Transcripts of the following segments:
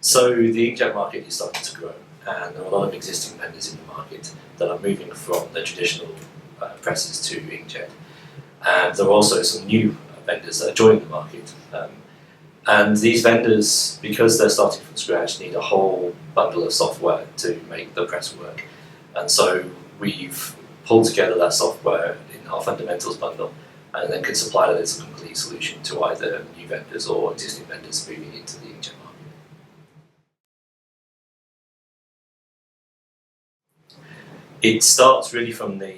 So the inkjet market is starting to grow, and there are a lot of existing vendors in the market that are moving from the traditional presses to inkjet. And there are also some new vendors that are joining the market. And these vendors, because they're starting from scratch, need a whole bundle of software to make the press work. And so we've pulled together that software in our fundamentals bundle, and then can supply that as a complete solution to either new vendors or existing vendors moving into the inkjet market. It starts really from the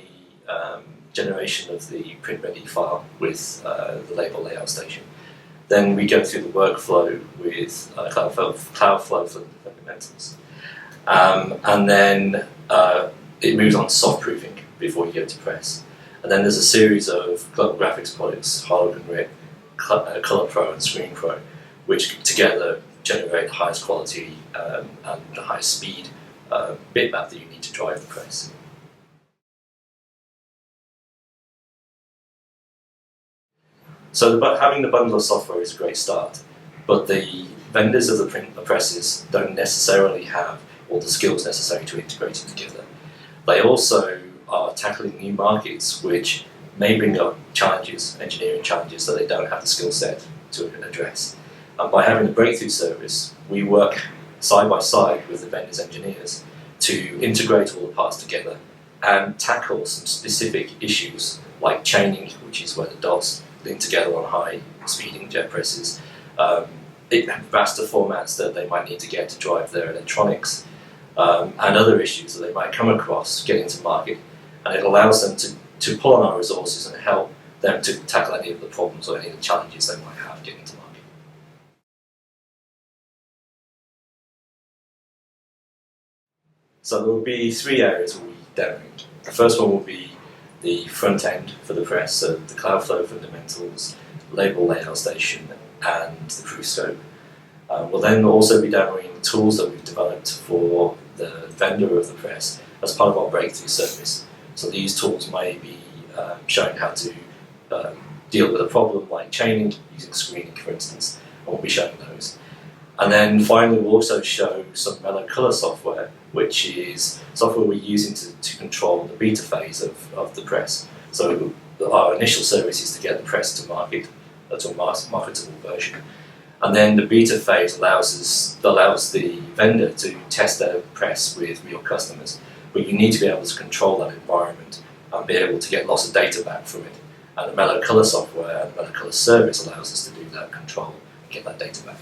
generation of the print-ready file with the label layout station. Then we go through the workflow with Cloudflow fundamentals. And then it moves on to soft proofing before you go to press. And then there's a series of global graphics products, Hologram Rip, Color Pro and Screen Pro, which together generate the highest quality and the highest speed bitmap that you need to drive the press. So having the bundle of software is a great start, but the vendors of the presses don't necessarily have all the skills necessary to integrate it together. They also are tackling new markets which may bring up challenges, engineering challenges, that they don't have the skill set to address. And by having a breakthrough service, we work side by side with the vendors' engineers to integrate all the parts together and tackle some specific issues like chaining, which is where the dots link together on high-speed inkjet presses, raster formats that they might need to get to drive their electronics, and other issues that they might come across getting to market. And it allows them to pull on our resources and help them to tackle any of the problems or any of the challenges they might have getting to market. So there will be three areas we'll be demoing. The first one will be the front end for the press, so the Cloudflow fundamentals, label layout station, and the proof scope. We'll then also be demoing tools that we've developed for the vendor of the press as part of our breakthrough service. So these tools may be showing how to deal with a problem like chaining, using screening for instance, and we'll be showing those. And then finally we'll also show some mellow color software, which is software we're using to control the beta phase of the press. So our initial service is to get the press to market, to a marketable version. And then the beta phase allows the vendor to test their press with real customers. But you need to be able to control that environment and be able to get lots of data back from it. And the mellow color software and the mellow color service allows us to do that control and get that data back.